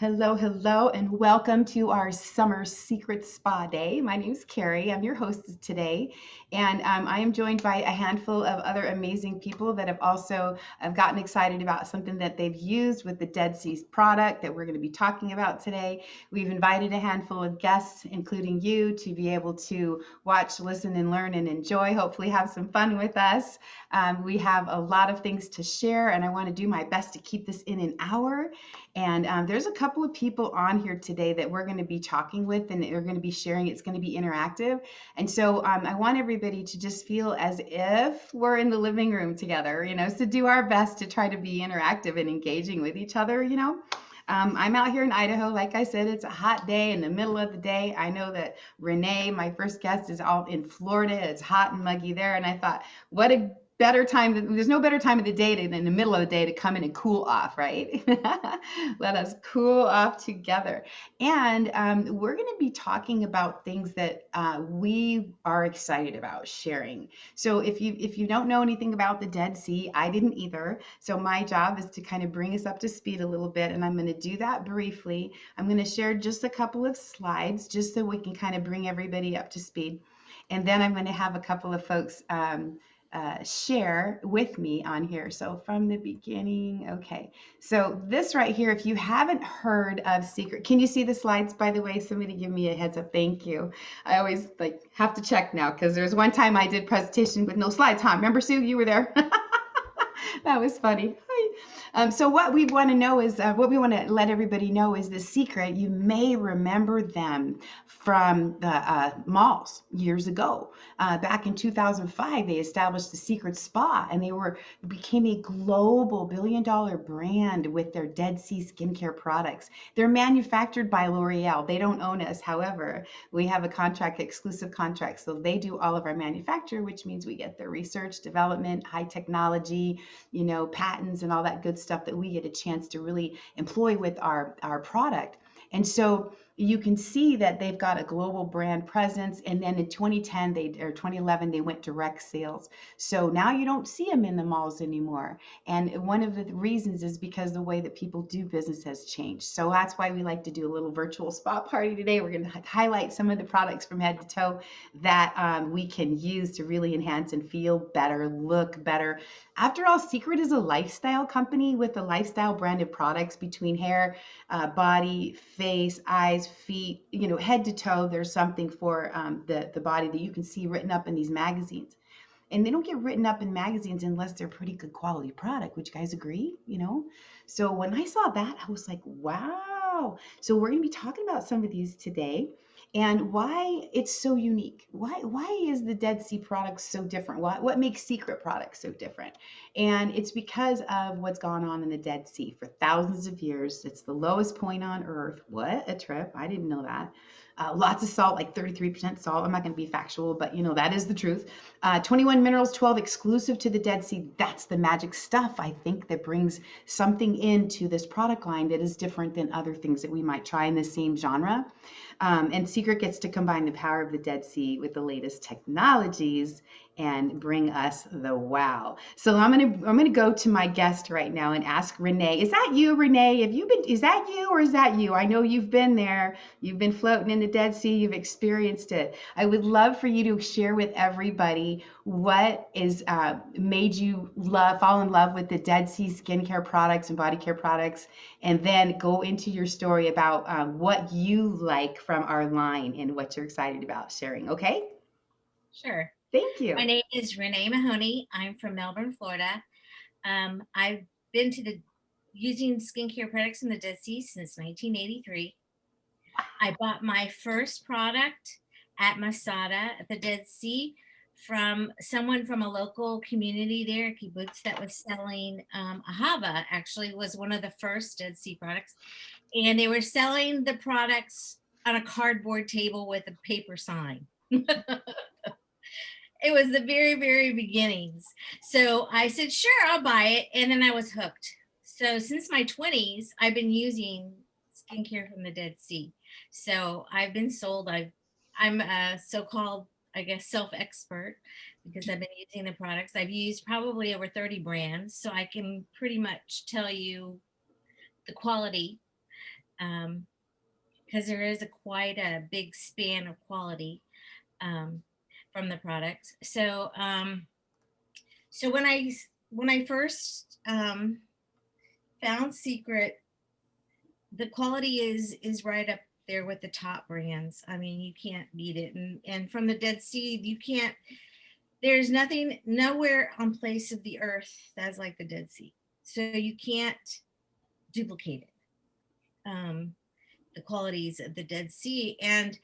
Hello, hello, and welcome to our summer secret spa day. My name is Carrie. I'm your host today, and I am joined by a handful of other amazing people that have also gotten excited about something that they've used with the Dead Seas product that we're going to be talking about today. We've invited a handful of guests, including you, to be able to watch, listen, and learn and enjoy. Hopefully, have some fun with us. We have a lot of things to share, and I want to do my best to keep this in an hour. And there's a couple of people on here today that we're going to be talking with, and they're going to be sharing. It's going to be interactive. And so I want everybody to just feel as if we're in the living room together, so do our best to try to be interactive and engaging with each other. I'm out here in Idaho. Like I said, it's a hot day in the middle of the day. I know that Renee, my first guest, is all in Florida. It's hot and muggy there. And I thought, what a better time. There's no better time of the day than in the middle of the day to come in and cool off, right? Let us cool off together. And we're going to be talking about things that we are excited about sharing. So if you don't know anything about the Dead Sea, I didn't either. So my job is to kind of bring us up to speed a little bit, and I'm going to do that briefly. I'm going to share just a couple of slides just so we can kind of bring everybody up to speed. And then I'm going to have a couple of folks share with me on here. So from the beginning, okay. So this right here, if you haven't heard of Seacret, can you see the slides, by the way? Somebody give me a heads up. Thank you. I always have to check now because there's one time I did presentation with no slides, huh? Remember, Sue, you were there. That was funny. So what we want to know is, what we want to let everybody know is the Seacret. You may remember them from the malls years ago. Back in 2005, they established the Seacret Spa, and they became a global billion-dollar brand with their Dead Sea skincare products. They're manufactured by L'Oreal. They don't own us. However, we have a contract, exclusive contract, so they do all of our manufacture, which means we get their research, development, high technology, patents and all that good stuff that we get a chance to really employ with our product. And so you can see that they've got a global brand presence. And then in 2010, or 2011, they went direct sales. So now you don't see them in the malls anymore. And one of the reasons is because the way that people do business has changed. So that's why we like to do a little virtual spa party today. We're going to highlight some of the products from head to toe that we can use to really enhance and feel better, look better. After all, Seacret is a lifestyle company with a lifestyle branded products between hair, body, face, eyes, feet, head to toe. There's something for the body that you can see written up in these magazines. And they don't get written up in magazines unless they're pretty good quality product. Would you guys agree? So when I saw that, I was like, wow. So we're going to be talking about some of these today and why it's so unique. Why is the Dead Sea product so different? What makes Seacret products so different? And it's because of what's gone on in the Dead Sea for thousands of years. It's the lowest point on Earth. What a trip. I didn't know that. Lots of salt, like 33% salt. I'm not going to be factual, but that is the truth. 21 minerals, 12 exclusive to the Dead Sea. That's the magic stuff, I think, that brings something into this product line that is different than other things that we might try in the same genre. And Seacret gets to combine the power of the Dead Sea with the latest technologies and bring us the wow. So I'm gonna go to my guest right now and ask Renee. Is that you, Renee? Is that you or is that you? I know you've been there. You've been floating in the Dead Sea. You've experienced it. I would love for you to share with everybody what is made you fall in love with the Dead Sea skincare products and body care products, and then go into your story about what you like from our line and what you're excited about sharing. Okay? Sure. Thank My you. name is Renee Mahoney. I'm from Melbourne, Florida. I've been to the using skincare products in the Dead Sea since 1983. I bought my first product at Masada at the Dead Sea from someone from a local community there, a kibbutz that was selling ahava. Actually, was one of the first Dead Sea products, and they were selling the products on a cardboard table with a paper sign. It was the very, very beginnings. So I said, sure, I'll buy it. And then I was hooked. So since my 20s, I've been using skincare from the Dead Sea. So I've been sold. I'm a so-called, I guess, self-expert because I've been using the products. I've used probably over 30 brands. So I can pretty much tell you the quality because there is quite a big span of quality um, from the products. So when I first found Secret, the quality is right up there with the top brands. I mean, you can't beat it. And from the Dead Sea, you can't. There's nothing nowhere on place of the earth that's like the Dead Sea. So you can't duplicate it. The qualities of the Dead Sea. And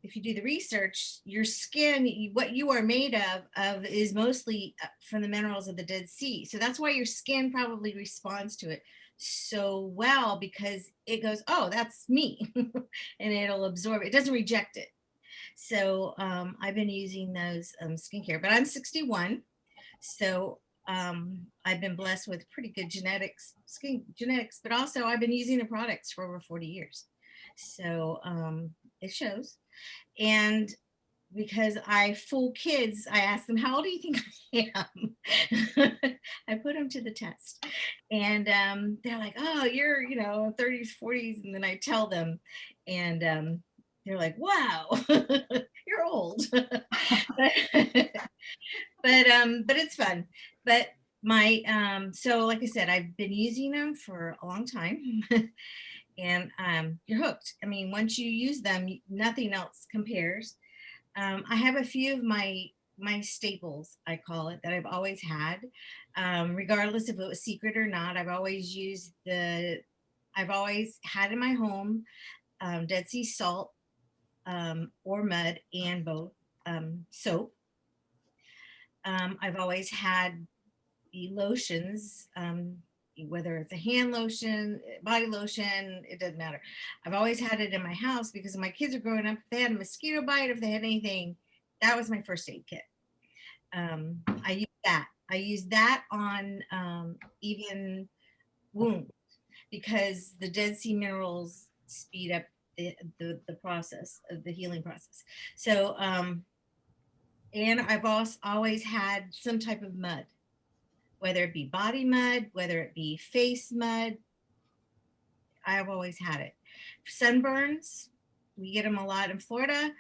if you do the research, your skin, what you are made of is mostly from the minerals of the Dead Sea. So that's why your skin probably responds to it so well, because it goes, oh, that's me, and it'll absorb it. It doesn't reject it. So I've been using those skincare, but I'm 61. So I've been blessed with pretty good skin genetics, but also I've been using the products for over 40 years. So it shows. And because I fool kids, I ask them, how old do you think I am? I put them to the test. And they're like, oh, you're, 30s, 40s. And then I tell them, and they're like, wow, you're old. But it's fun. But so like I said, I've been using them for a long time. And you're hooked. I mean, once you use them, nothing else compares. I have a few of my staples, I call it, that I've always had, regardless if it was Secret or not. I've always had in my home Dead Sea salt or mud, and both soap. I've always had the lotions, whether it's a hand lotion, body lotion, it doesn't matter. I've always had it in my house because when my kids are growing up, if they had a mosquito bite, if they had anything, that was my first aid kit. I use that. I use that on even wounds, because the Dead Sea minerals speed up the process of the healing process. So, and I've also always had some type of mud, whether it be body mud, whether it be face mud. I've always had it. Sunburns, we get them a lot in Florida.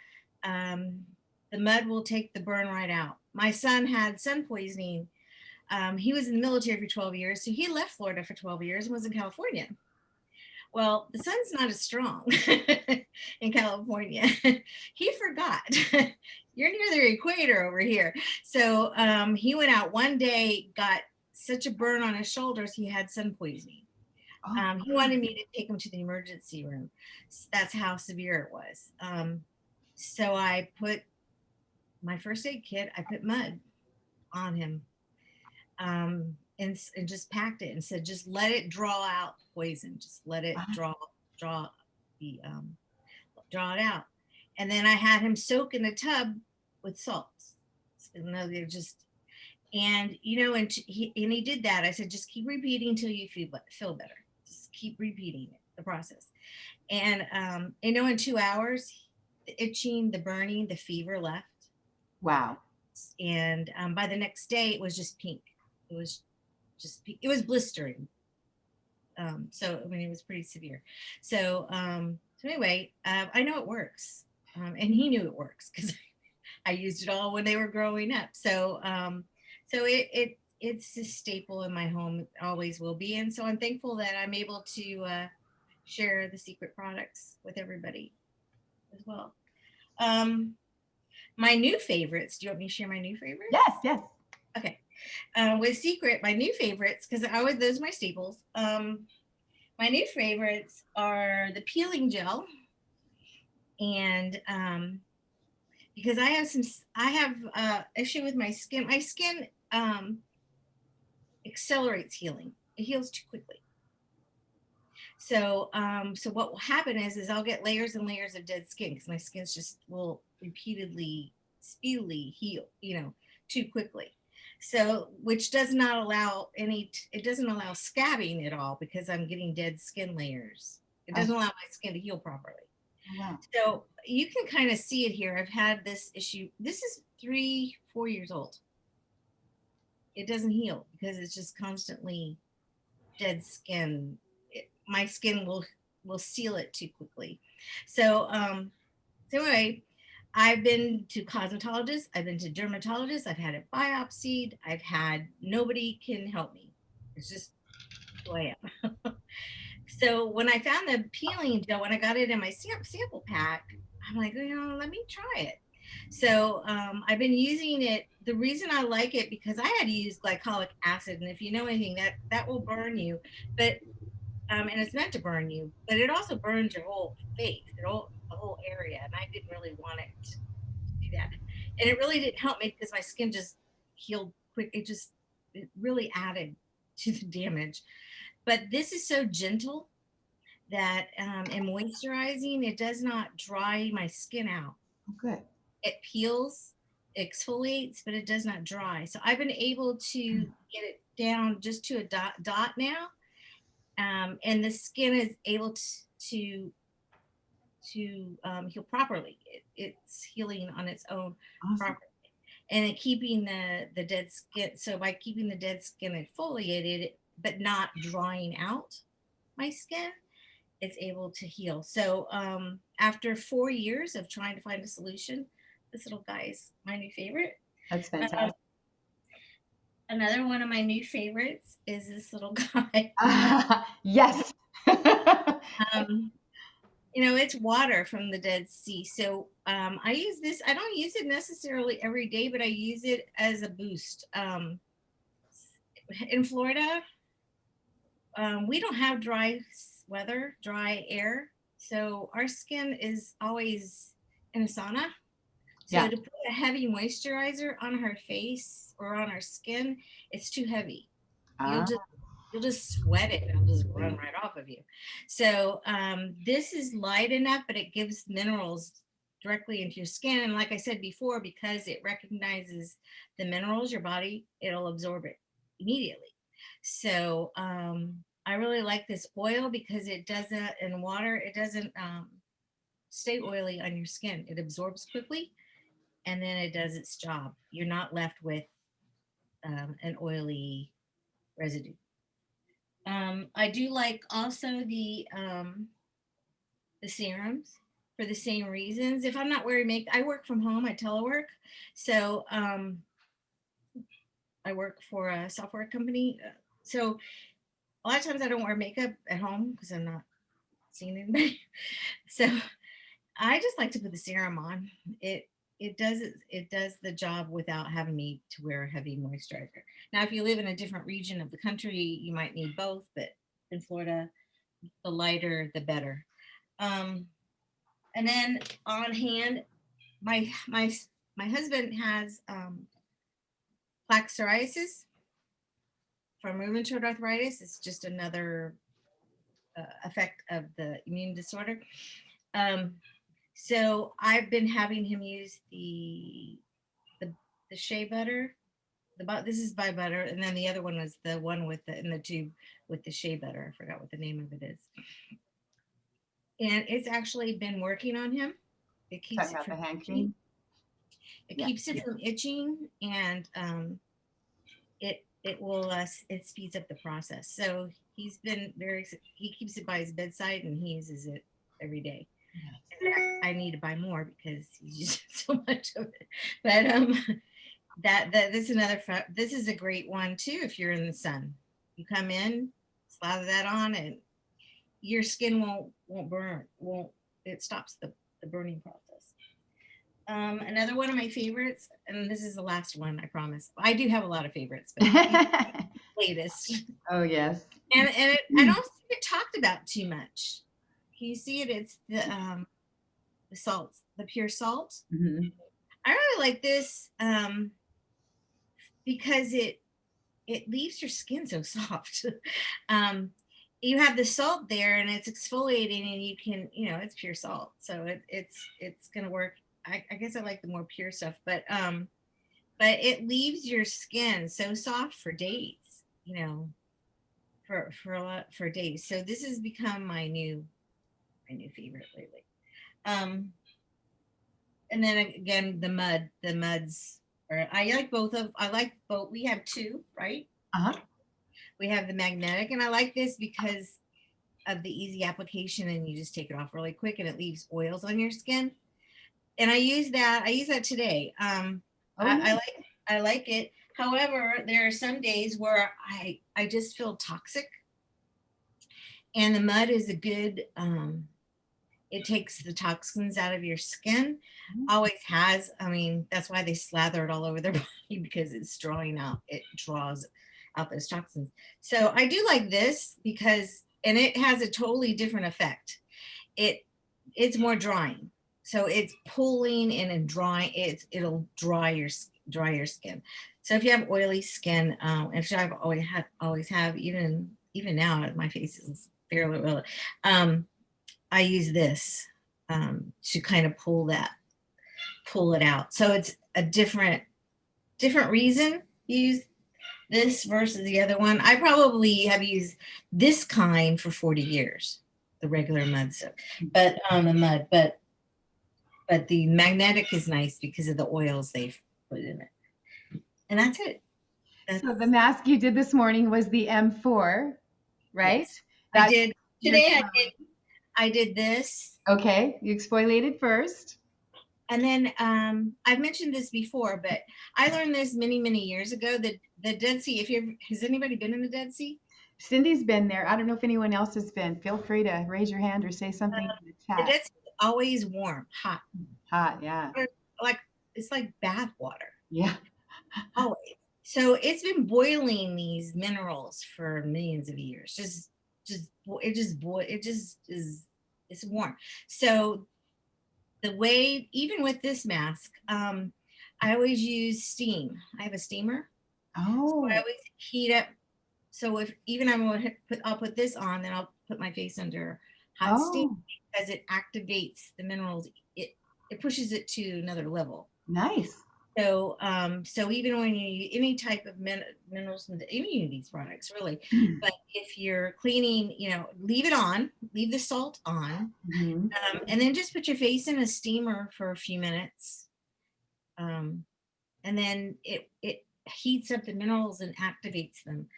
Um, the mud will take the burn right out. My son had sun poisoning. He was in the military for 12 years, so he left Florida for 12 years and was in California. Well, the sun's not as strong in California. He forgot. You're near the equator over here. So he went out one day, got such a burn on his shoulders, he had sun poisoning. He wanted me to take him to the emergency room. That's how severe it was. So I put my first aid kit, I put mud on him, and just packed it and said, just let it draw out poison. Just let it draw the draw it out. And then I had him soak in the tub with salts. No, they're just, and he did that. I said, just keep repeating until you feel better. Just keep repeating it, the process. And in 2 hours, the itching, the burning, the fever left. Wow. And by the next day, it was just pink. It was just pink. It was blistering. So I mean, it was pretty severe. So anyway, I know it works, and he knew it works because I used it all when they were growing up. So it's a staple in my home. It always will be. And so I'm thankful that I'm able to share the Secret products with everybody as well. My new favorites. Do you want me to share my new favorites? Yes. Okay. With Secret, my new favorites, because those are my staples. My new favorites are the peeling gel, and because I have issue with my skin. My skin accelerates healing. It heals too quickly. So what will happen is I'll get layers and layers of dead skin because my skin's just will speedily heal, too quickly. So, which does not allow it doesn't allow scabbing at all because I'm getting dead skin layers. It doesn't allow my skin to heal properly. Wow. So you can kind of see it here. I've had this issue. This is 4 years old. It doesn't heal because it's just constantly dead skin. my skin will seal it too quickly. So so anyway, I've been to cosmetologists, I've been to dermatologists, I've had it biopsied, I've had nobody can help me. It's just who I am. So when I found the peeling gel, when I got it in my sample pack, I'm like, let me try it. So I've been using it. The reason I like it because I had to use glycolic acid, and if you know anything, that will burn you. But and it's meant to burn you, but it also burns your whole face, the whole area, and I didn't really want it to do that. And it really didn't help me because my skin just healed quick. It really added to the damage. But this is so gentle that in moisturizing, it does not dry my skin out. Oh, good. It peels, exfoliates, but it does not dry. So I've been able to get it down just to a dot now, and the skin is able to heal properly. It's healing on its own Awesome. properly, and it keeping the dead skin. So by keeping the dead skin exfoliated, but not drying out my skin, it's able to heal. So after 4 years of trying to find a solution, this little guy is my new favorite. That's Uh, fantastic. Another one of my new favorites is this little guy. Yes. Um, it's water from the Dead Sea. So I use this. I don't use it necessarily every day, but I use it as a boost. In Florida, we don't have dry weather, dry air. So our skin is always in a sauna. So Yeah. to put a heavy moisturizer on her face or on her skin, it's too heavy. You'll Ah, just you'll just sweat it. It'll just run right off of you. So this is light enough, but it gives minerals directly into your skin. And like I said before, because it recognizes the minerals, your body, it'll absorb it immediately. So I really like this oil because it doesn't, in water, it doesn't stay oily on your skin. It absorbs quickly and then it does its job. You're not left with an oily residue. I do like also the serums for the same reasons. If I'm not wearing makeup, I work from home. I telework, so I work for a software company. So a lot of times I don't wear makeup at home because I'm not seeing anybody. So I just like to put the serum on. It does the job without having me to wear a heavy moisturizer. Now, if you live in a different region of the country, you might need both, but in Florida, the lighter the better. Um, and then on hand, my my my husband has plaque psoriasis from rheumatoid arthritis. It's just another effect of the immune disorder. Um, so I've been having him use the the shea butter. This is by butter, and then the other one was the one with the in the tube with the shea butter. I forgot what the name of it is, and it's actually been working on him. It keeps talking it about from the hand itching. cream. It Yeah. keeps it from itching, and it speeds up the process. So he's been he keeps it by his bedside and he uses it every day. Nice. In fact, I need to buy more because he's using so much of it. But that this is this is a great one too if you're in the sun. You come in, slather that on, and your skin won't burn. Won't It stops the burning process. Another one of my favorites, and this is the last one, I promise. I do have a lot of favorites, but these are the latest. Oh, yes. I don't see it talked about too much. Can you see it? It's the salt, the pure salt. Mhm. I really like this because it leaves your skin so soft. um, you have the salt there, and it's exfoliating, and you can, it's pure salt, so it's gonna work. I guess I like the more pure stuff, but it leaves your skin so soft for days. For a lot for days. So this has become my new favorite lately. Um, and then again, the muds. Or I like both. We have two, right? Uh-huh. We have the magnetic, and I like this because of the easy application, and you just take it off really quick, and it leaves oils on your skin. And I use that today. Oh, nice. I like it. However, there are some days where I just feel toxic, and the mud is a good it takes the toxins out of your skin. Always has. I mean, that's why they slather it all over their body, because it draws out those toxins. So I do like this because, and it has a totally different effect. It's more drying. So it's pulling in and drying. It'll dry your skin. So if you have oily skin, which I've always have, even now, my face is fairly oily. I use this to kind of pull it out. So it's a different reason you use this versus the other one. I probably have used this kind for 40 years, the regular mud soap, but but the magnetic is nice because of the oils they've put in it. And that's it. So the mask you did this morning was the M4, right? Yes, That's I did. Today I did this. okay. You exfoliated first. And then I've mentioned this before, but I learned this many years ago that the Dead Sea, has anybody been in the Dead Sea? Cindy's been there. I don't know if anyone else has been. Feel free to raise your hand or say something in the The chat. Dead Sea is always warm, hot. Hot, yeah. Like, it's like bath water. Yeah. Always. So it's been boiling these minerals for millions of years. It's warm. So the way, even with this mask, I always use steam. I have a steamer. So I Oh. always heat up. So I'll put this on, then I'll put my face under hot steam, Oh, because it activates the minerals. It pushes it to another level. nice. So, so even when you any type of minerals in any of these products, really, but if you're cleaning, leave the salt on, Mhm. and then just put your face in a steamer for a few minutes, and then it heats up the minerals and activates them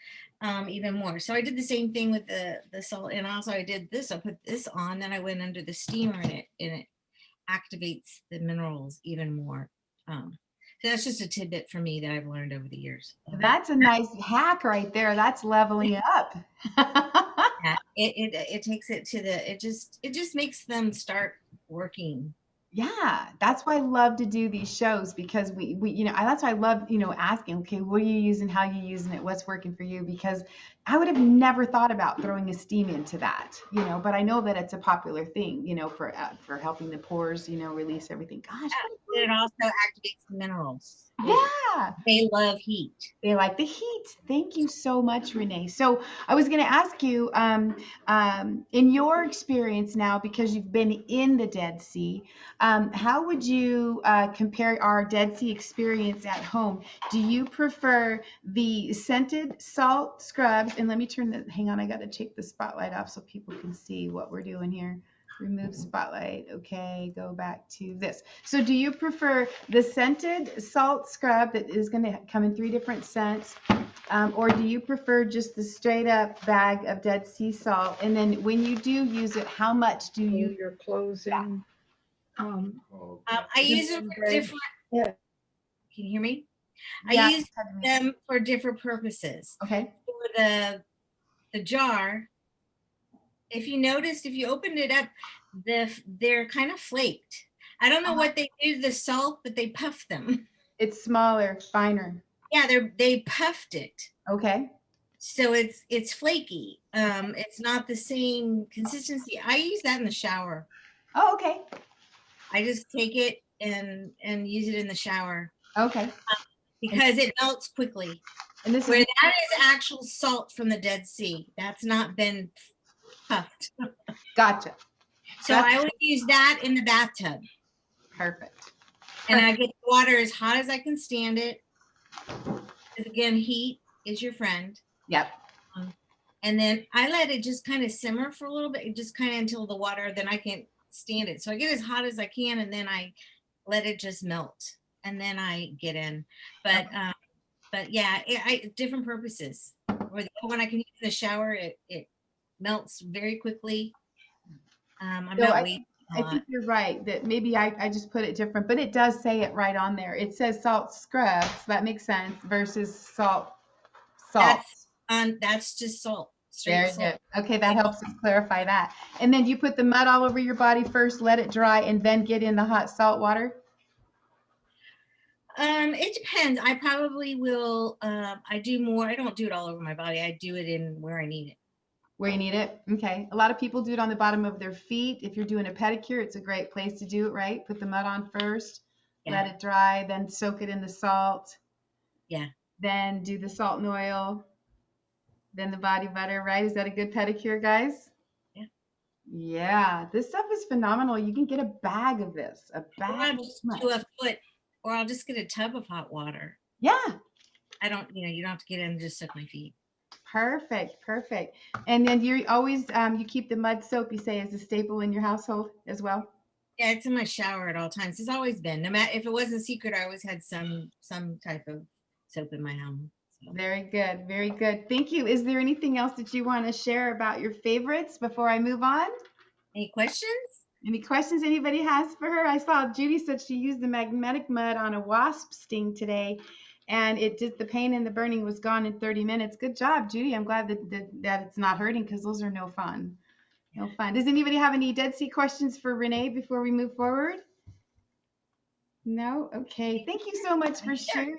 even more. So I did the same thing with the salt, and also I did this. I put this on, then I went under the steamer, and it activates the minerals even more. So that's just a tidbit for me that I've learned over the years. That's a nice hack right there. That's leveling up. Yeah, it takes it to it just makes them start working. Yeah, that's why I love to do these shows because that's why I love, asking, okay, what are you using, how are you using it, what's working for you? Because I would have never thought about throwing a steam into that, but I know that it's a popular thing, for helping the pores, release everything. Gosh, what a It great, also activates the minerals. yeah. They love heat. They like the heat. Thank you so much, Renee. So I was going to ask you, in your experience now, because you've been in the Dead Sea, how would you compare our Dead Sea experience at home? Do you prefer the scented salt scrubs? And let me hang on, I got to take the spotlight off so people can see what we're doing here. Remove spotlight. Okay, go back to this. So do you prefer the scented salt scrub that is going to come in 3 different scents? Or do you prefer just the straight up bag of Dead Sea salt? And then when you do use it, how much do you? You're closing. I use them for different. Yeah. Can you hear me? Yeah. I use them for different purposes. Okay. For the jar, if you noticed, if you opened it up, they're kind of flaked. I don't know what they do to the salt, but they puff them. It's smaller, finer. Yeah, they puffed it. Okay. So it's flaky. It's not the same consistency. I use that in the shower. Oh, okay. I just take it and use it in the shower. Okay. Because it melts quickly. And this Where that is actual salt from the Dead Sea. That's not been puffed. Gotcha. So I would use that in the bathtub. Perfect. And I get the water as hot as I can stand it. Because again, heat is your friend. Yep. And then I let it just kind of simmer for a little bit, just kind of until the water, then I can't stand it. So I get as hot as I can, and then I let it just melt, and then I get in. But yeah, different purposes. Or the one I can use in the shower, it melts very quickly. I'm So not I wasting think a I lot. think you're right that maybe I just put it different, but it does say it right on there. It says salt scrubs. That makes sense versus salt. That's just salt, straight Very salt. good. Okay, that helps us clarify that. And then you put the mud all over your body first, let it dry, and then get in the hot salt water It depends. I probably will. I do more. I don't do it all over my body. I do it in where I need it. where you need it. Okay. A lot of people do it on the bottom of their feet. If you're doing a pedicure, it's a great place to do it, right? Put the mud on first, Yeah, let it dry, then soak it in the salt, yeah, then do the salt and oil, then the body butter, right? Is that a good pedicure, guys? yeah. Yeah, this stuff is phenomenal. You can get a bag of this, a Or bag I'll of just mud. do a foot, or I'll just get a tub of hot water. Yeah, I don't, you don't have to get in and just soak my feet. perfect, perfect. And then you always you keep the mud soap, you say, as a staple in your household as well. Yeah, it's in my shower at all times. It's always been. No matter if it wasn't secret, I always had some type of soap in my home. So, Very good, very good. Thank you. Is there anything else that you want to share about your favorites before I move on? any questions? Any questions anybody has for her? I saw Judy said she used the magnetic mud on a wasp sting today, and it did the pain and the burning was gone in 30 minutes. Good job, Judy. I'm glad that it's not hurting because those are no fun. No fun. Does anybody have any Dead Sea questions for Renee before we move forward? No? Okay. Thank you so much I'm for here. sharing.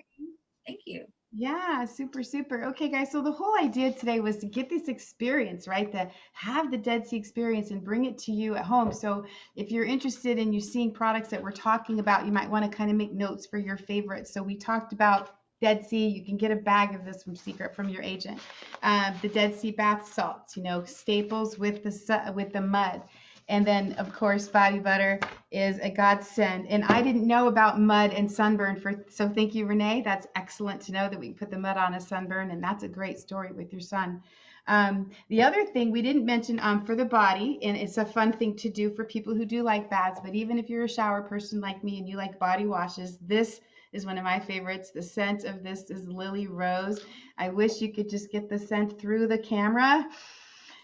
Thank you. Yeah, super, super. Okay, guys, so the whole idea today was to get this experience, right? To have the Dead Sea experience and bring it to you at home. So if you're interested in you seeing products that we're talking about, you might want to kind of make notes for your favorites. So we talked about Dead Sea. You can get a bag of this from Secret from your agent. The Dead Sea bath salts, staples with the mud. And then, of course, body butter is a godsend. And I didn't know about mud and sunburn so thank you, Renee. That's excellent to know that we can put the mud on a sunburn, and that's a great story with your son. The other thing we didn't mention for the body, and it's a fun thing to do for people who do like baths, but even if you're a shower person like me and you like body washes, this is one of my favorites. The scent of this is Lily Rose. I wish you could just get the scent through the camera.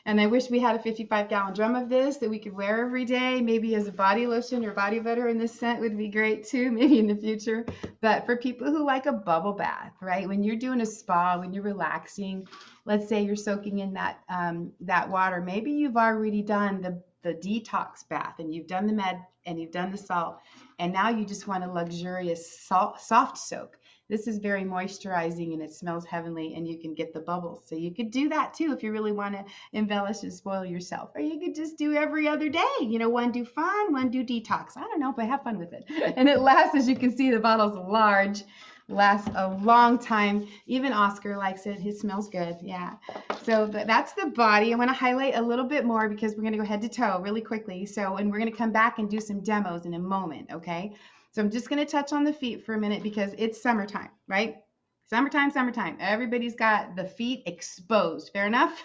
And I wish we had a 55-gallon drum of this that we could wear every day, maybe as a body lotion or body butter. And this scent would be great too, maybe in the future. But for people who like a bubble bath, right? When you're doing a spa, when you're relaxing, let's say you're soaking in that water. Maybe you've already done the detox bath and you've done the med and you've done the salt, and now you just want a luxurious soft soak. This is very moisturizing and it smells heavenly, and you can get the bubbles. So you could do that too if you really want to embellish and spoil yourself. Or you could just do every other day. One do fun, one do detox. I don't know, but have fun with it. And it lasts, as you can see, the bottle's large, lasts a long time. Even Oscar likes it. It smells good. Yeah. So that's the body. I want to highlight a little bit more because we're going to go head to toe really quickly. And we're going to come back and do some demos in a moment. Okay. So I'm just going to touch on the feet for a minute because it's summertime, right? Summertime, summertime. Everybody's got the feet exposed. Fair enough?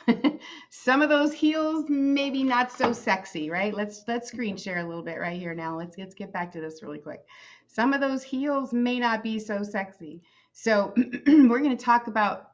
Some of those heels maybe not so sexy, right? Let's screen share a little bit right here now. Let's get back to this really quick. Some of those heels may not be so sexy. So we're going to talk about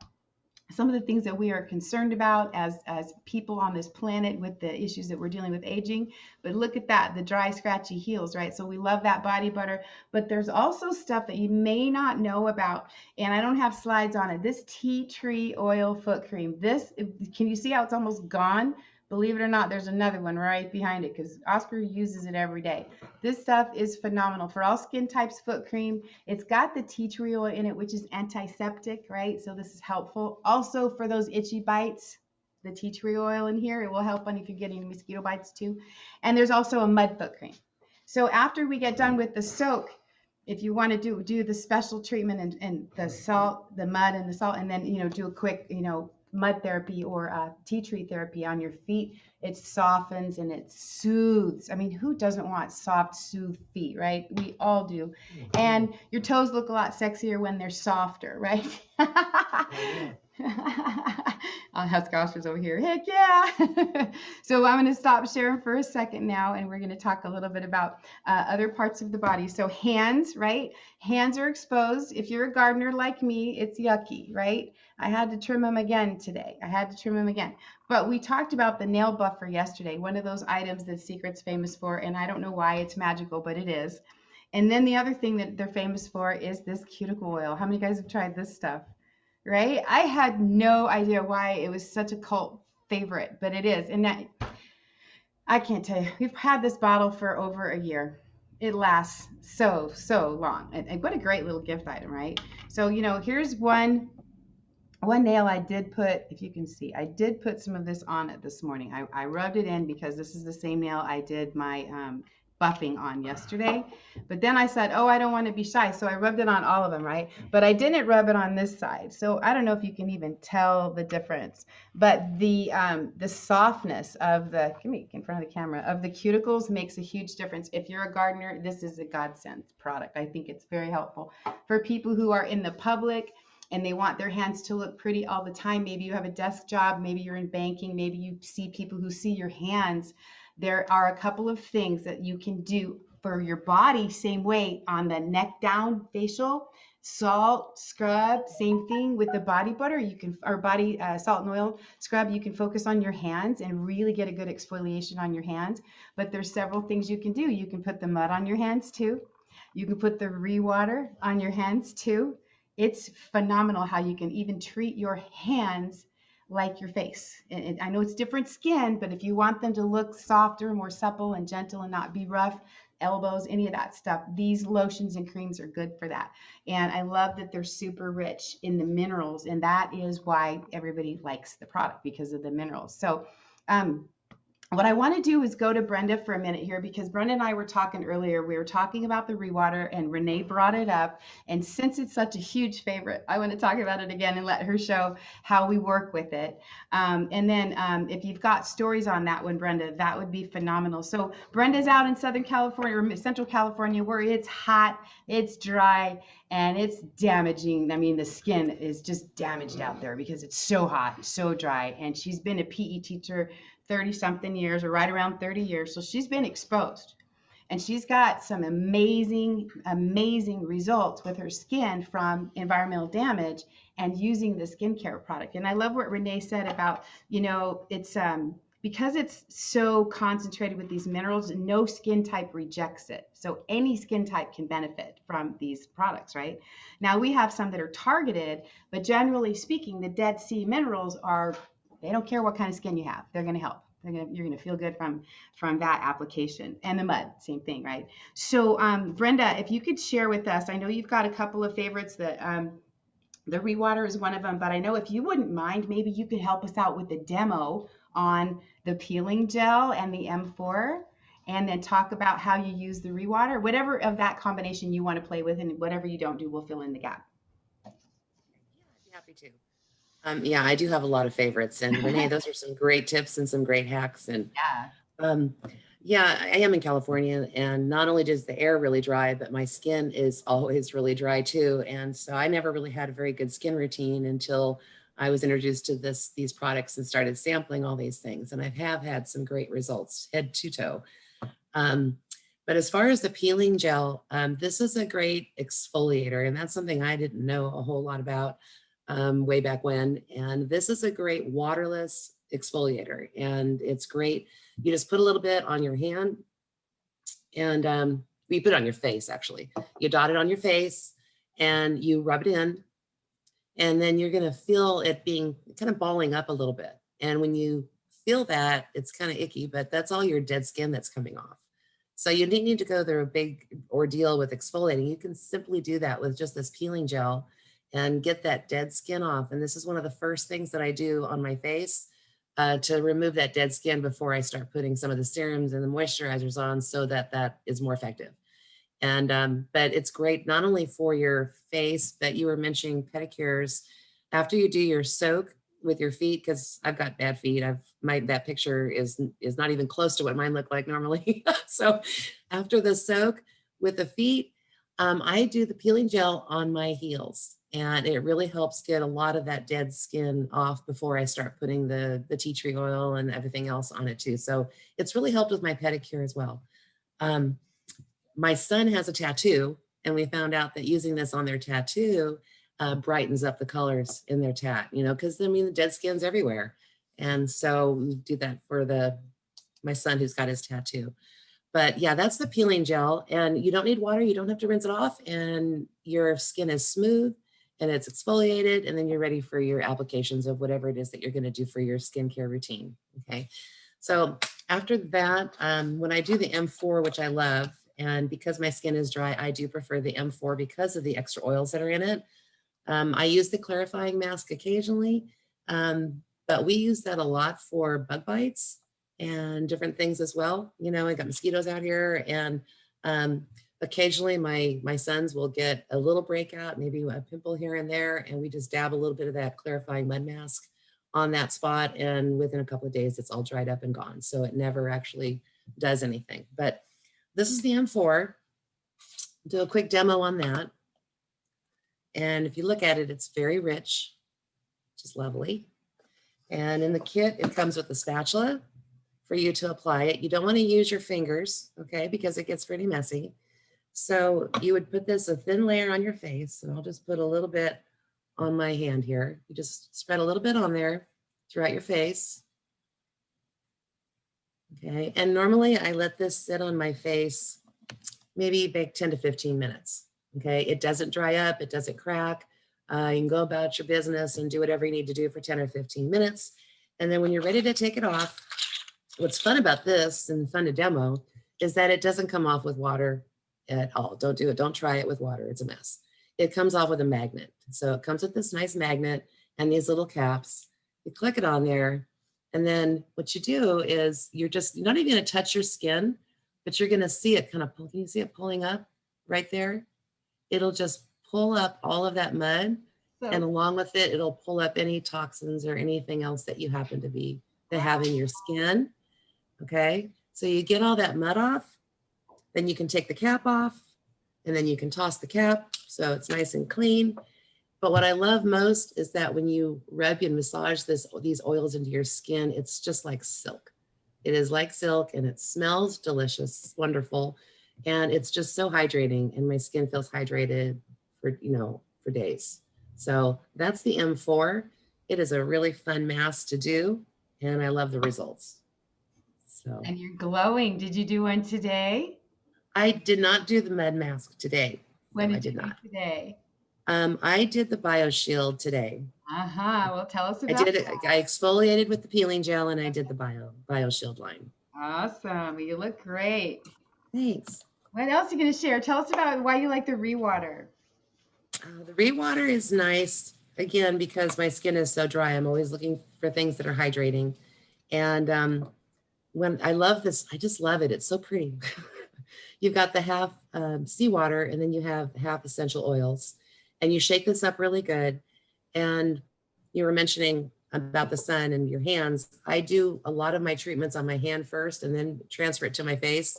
some of the things that we are concerned about as people on this planet with the issues that we're dealing with aging. But look at that, the dry scratchy heels, right? So we love that body butter, but there's also stuff that you may not know about, and I don't have slides on it. This tea tree oil foot cream, can you see how it's almost gone? Believe it or not, there's another one right behind it because Oscar uses it every day. This stuff is phenomenal for all skin types. Foot cream, it's got the tea tree oil in it, which is antiseptic, right? So this is helpful. Also for those itchy bites, the tea tree oil in here, it will help on if you're getting mosquito bites too. And there's also a mud foot cream. So after we get done with the soak, if you want to do the special treatment and the salt, the mud and the salt, and then do a quick mud therapy or tea tree therapy on your feet, it softens and it soothes. I mean, who doesn't want soft, soothed feet, right? We all do. And your toes look a lot sexier when they're softer, right? I'll have Oscars over here. Heck yeah. So I'm going to stop sharing for a second now, and we're going to talk a little bit about other parts of the body. So hands, right? Hands are exposed. If you're a gardener like me, it's yucky, right? I had to trim them again today. I had to trim them again. But we talked about the nail buffer yesterday, one of those items that Secret's famous for, and I don't know why it's magical, but it is. And then the other thing that they're famous for is this cuticle oil. How many guys have tried this stuff? Right? I had no idea why it was such a cult favorite, but it is. And that, I can't tell you, we've had this bottle for over a year. It lasts so long. And what a great little gift item, right? So, here's one nail I did put, if you can see, I did put some of this on it this morning. I rubbed it in because this is the same nail I did my buffing on yesterday. But then I said, oh, I don't want to be shy. So I rubbed it on all of them, right? But I didn't rub it on this side. So I don't know if you can even tell the difference. But the softness of the, give me in front of the camera, of the cuticles makes a huge difference. If you're a gardener, this is a godsend product. I think it's very helpful for people who are in the public and they want their hands to look pretty all the time. Maybe you have a desk job, maybe you're in banking, maybe you see people who see your hands. There are a couple of things that you can do for your body, same way on the neck down facial. Salt scrub, same thing with the body butter. You can, or body salt and oil scrub. You can focus on your hands and really get a good exfoliation on your hands. But there's several things you can do. You can put the mud on your hands too. You can put the re-water on your hands too. It's phenomenal how you can even treat your hands like your face. And I know it's different skin, but if you want them to look softer, more supple and gentle and not be rough, elbows, any of that stuff, these lotions and creams are good for that. And I love that they're super rich in the minerals, and that is why everybody likes the product, because of the minerals. So what I want to do is go to Brenda for a minute here, because Brenda and I were talking earlier. We were talking about the rewater and Renee brought it up. And since it's such a huge favorite, I want to talk about it again and let her show how we work with it. And then if you've got stories on that one, Brenda, that would be phenomenal. So Brenda's out in Southern California or Central California where it's hot, it's dry, and it's damaging. I mean, the skin is just damaged out there because it's so hot, so dry. And she's been a PE teacher 30 something years, or right around 30 years. So she's been exposed and she's got some amazing results with her skin from environmental damage and using the skincare product. And I love what Renee said about, it's because it's so concentrated with these minerals, no skin type rejects it. So any skin type can benefit from these products, right? Now we have some that are targeted, but generally speaking, the Dead Sea minerals are, they don't care what kind of skin you have. They're going to help. You're going to feel good from that application. And the mud, same thing, right? So, Brenda, if you could share with us, I know you've got a couple of favorites. That the Rewater is one of them, but I know if you wouldn't mind, maybe you could help us out with the demo on the peeling gel and the M4, and then talk about how you use the Rewater, whatever of that combination you want to play with, and whatever you don't do, we'll fill in the gap. Yeah, I'd be happy to. Yeah, I do have a lot of favorites. And Renee, those are some great tips and some great hacks. And Yeah. um, yeah, I am in California, and not only does the air really dry, but my skin is always really dry too. And so I never really had a very good skin routine until I was introduced to these products and started sampling all these things. And I have had some great results, head to toe. Um, but as far as the peeling gel, this is a great exfoliator, and that's something I didn't know a whole lot about way back when. And this is a great waterless exfoliator, and it's great. You just put a little bit on your hand, and you put it on your face, actually. You dot it on your face, and you rub it in, and then you're going to feel it being kind of balling up a little bit. And when you feel that, it's kind of icky, but that's all your dead skin that's coming off. So you didn't need to go through a big ordeal with exfoliating. You can simply do that with just this peeling gel and get that dead skin off. And this is one of the first things that I do on my face to remove that dead skin before I start putting some of the serums and the moisturizers on, so that that is more effective. And but it's great not only for your face, but you were mentioning pedicures. After you do your soak with your feet, because I've got bad feet, that picture is not even close to what mine look like normally. So after the soak with the feet, I do the peeling gel on my heels. and it really helps get a lot of that dead skin off before I start putting the tea tree oil and everything else on it too. So it's really helped with my pedicure as well. Um, my son has a tattoo, and we found out that using this on their tattoo brightens up the colors in their tat, you know, because I mean, the dead skin's everywhere. And so we do that for my son who's got his tattoo. But yeah, that's the peeling gel, and you don't need water. You don't have to rinse it off, and your skin is smooth and it's exfoliated, and then you're ready for your applications of whatever it is that you're going to do for your skincare routine. Okay. So after that, when I do the M4, which I love, and because my skin is dry, I do prefer the M4 because of the extra oils that are in it. I use the clarifying mask occasionally, but we use that a lot for bug bites and different things as well. You know, I got mosquitoes out here, and occasionally my sons will get a little breakout, maybe a pimple here and there, and we just dab a little bit of that clarifying mud mask on that spot, and within a couple of days it's all dried up and gone. So it never actually does anything. But this is the M4. Do a quick demo on that. And if you look at it, it's very rich, which is lovely. And in the kit, it comes with a spatula for you to apply it. You don't want to use your fingers, okay, because it gets pretty messy. So you would put this a thin layer on your face, and I'll just put a little bit on my hand here. You just spread a little bit on there throughout your face. Okay, and normally I let this sit on my face maybe bake 10 to 15 minutes. Okay, it doesn't dry up, it doesn't crack. You can go about your business and do whatever you need to do for 10 or 15 minutes. And then when you're ready to take it off, what's fun about this and fun to demo is that it doesn't come off with water at all. Don't do it. Don't try it with water. It's a mess. It comes off with a magnet. So it comes with this nice magnet and these little caps. You click it on there. And then what you do is you're not even going to touch your skin, but you're going to see it kind of pull. Can you see it pulling up right there? It'll just pull up all of that mud. So, And along with it, it'll pull up any toxins or anything else that you happen to have in your skin. Okay. So you get all that mud off, then you can take the cap off, and then you can toss the cap. So it's nice and clean. But what I love most is that when you rub and massage these oils into your skin, it's just like silk. It is like silk, and it smells delicious. It's wonderful. And it's just so hydrating, and my skin feels hydrated for days. So that's the M4. It is a really fun mask to do, and I love the results. So, and you're glowing. Did you do one today? I did not do the mud mask today. When No, I did you did do not. today? I did the BioShield today. Well, tell us I about did it. that. I exfoliated with the peeling gel, and I did the BioShield line. Awesome. You look great. Thanks. What else are you going to share? Tell us about why you like the rewater. The rewater is nice, again, because my skin is so dry. I'm always looking for things that are hydrating. And when I love this, I just love it. It's so pretty. You've got the half seawater, and then you have half essential oils. And you shake this up really good. And you were mentioning about the sun and your hands. I do a lot of my treatments on my hand first and then transfer it to my face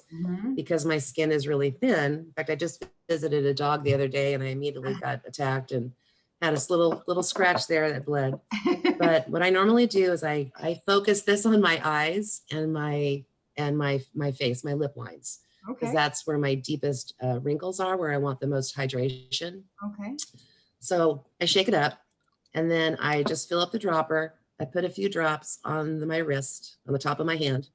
because my skin is really thin. In fact, I just visited a dog the other day, and I immediately got attacked and had a little scratch there that bled. But what I normally do is I focus this on my eyes and my face, my lip lines, because that's where my deepest wrinkles are, where I want the most hydration. Okay. So I shake it up, and then I just fill up the dropper. I put a few drops on my wrist, on the top of my hand,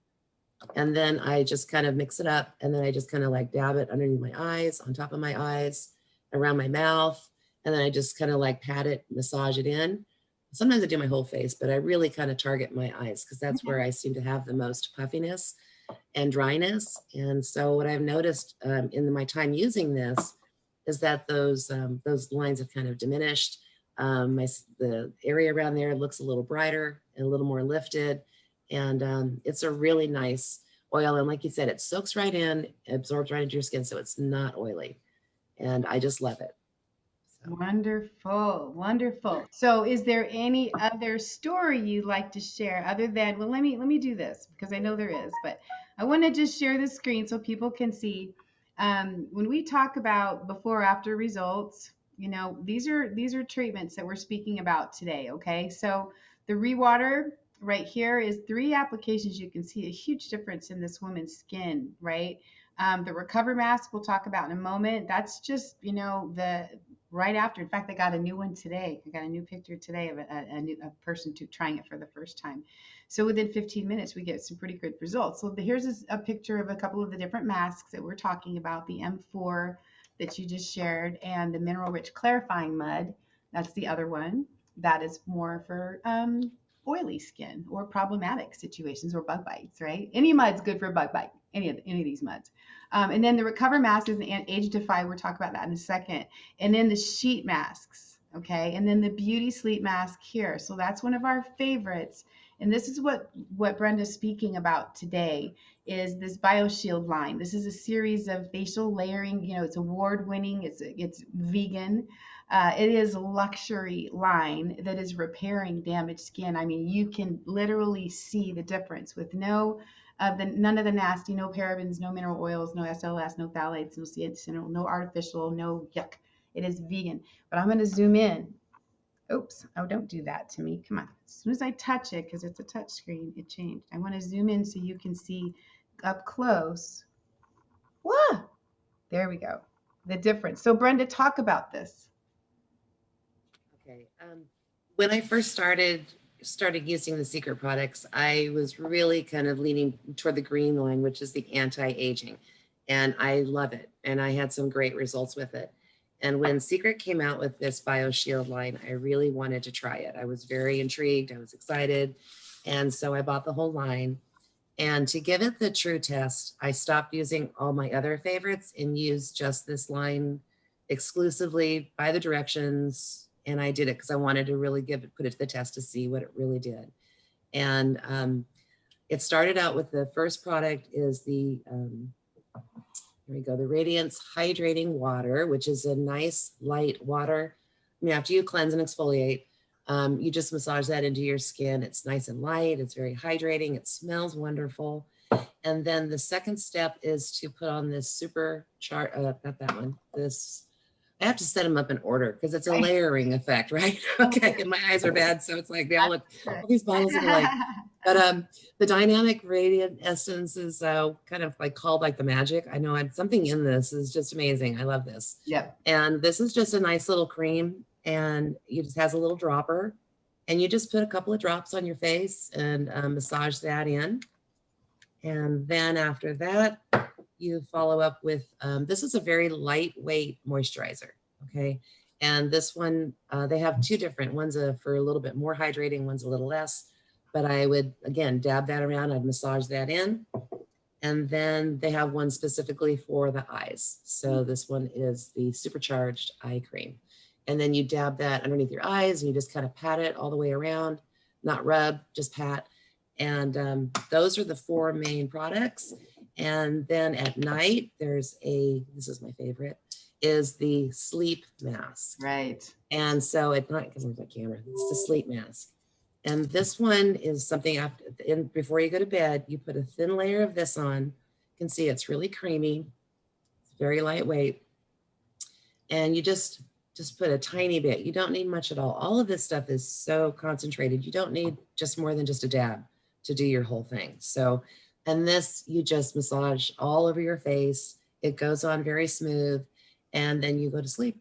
and then I just kind of mix it up, and then I just kind of like dab it underneath my eyes, on top of my eyes, around my mouth, and then I just kind of like pat it, massage it in. Sometimes I do my whole face, but I really kind of target my eyes because that's where I seem to have the most puffiness and dryness. And so what I've noticed in my time using this is that those lines have kind of diminished. The area around there looks a little brighter and a little more lifted. And it's a really nice oil. And like you said, it soaks right in, absorbs right into your skin. So it's not oily. And I just love it. So. Wonderful. Wonderful. So is there any other story you'd like to share other than, well, let me do this because I know there is, but I want to just share the screen so people can see. When we talk about before after results, You know, these are treatments that we're speaking about today. Okay, so the rewater right here is 3 applications. You can see a huge difference in this woman's skin, right? The recover mask we'll talk about in a moment. That's just, you know, the right after. In fact, I got a new one today. I got a new picture today of a person trying it for the first time. So within 15 minutes, we get some pretty good results. So here's a picture of a couple of the different masks that we're talking about, the M4 that you just shared, and the mineral rich clarifying mud. That's the other one. That is more for oily skin or problematic situations or bug bites, right? Any mud's good for a bug bite, any of these muds. And then the recover mask is an age defy. We'll talk about that in a second. And then the sheet masks, okay? And then the beauty sleep mask here. So that's one of our favorites. And this is what Brenda's speaking about today is this BioShield line. This is a series of facial layering. You know, it's award winning. It's vegan. It is a luxury line that is repairing damaged skin. I mean, you can literally see the difference with none of the nasty, no parabens, no mineral oils, no SLS, no phthalates, no cyanide, no artificial, no yuck. It is vegan. But I'm going to zoom in. Oops, oh, don't do that to me. Come on. As soon as I touch it, because it's a touch screen, it changed. I want to zoom in so you can see up close. Whoa, there we go. The difference. So Brenda, talk about this. Okay. When I first started using the Seacret products, I was really kind of leaning toward the green line, which is the anti-aging. And I love it. And I had some great results with it. And when Seacret came out with this BioShield line, I really wanted to try it. I was very intrigued. I was excited. And so I bought the whole line. And to give it the true test, I stopped using all my other favorites and used just this line exclusively by the directions. And I did it because I wanted to really put it to the test to see what it really did. And it started out with the first product is the, here we go, the Radiance Hydrating Water, which is a nice light water. I mean, after you cleanse and exfoliate, you just massage that into your skin. It's nice and light. It's very hydrating. It smells wonderful. And then the second step is to put on this not that one, this, I have to set them up in order because it's a layering effect, right? Okay, and my eyes are bad, so it's like they all look, all these bottles look alike. But the dynamic radiant essence is kind of like called like the magic. I know something in this is just amazing. I love this. Yep. And this is just a nice little cream, and it just has a little dropper, and you just put a couple of drops on your face and massage that in. And then after that, you follow up with, this is a very lightweight moisturizer, okay? And this one, they have 2 different, one's for a little bit more hydrating, one's a little less, but I would, again, dab that around, I'd massage that in. And then they have one specifically for the eyes. So this one is the Supercharged Eye Cream. And then you dab that underneath your eyes and you just kind of pat it all the way around, not rub, just pat. And those are the 4 main products. And then at night, this is my favorite, is the sleep mask. Right. And so at night, because there's a camera, it's the sleep mask. And this one is something before you go to bed, you put a thin layer of this on. You can see it's really creamy. It's very lightweight. And you just put a tiny bit. You don't need much at all. All of this stuff is so concentrated. You don't need just more than just a dab to do your whole thing. So, and this, you just massage all over your face. It goes on very smooth, and then you go to sleep.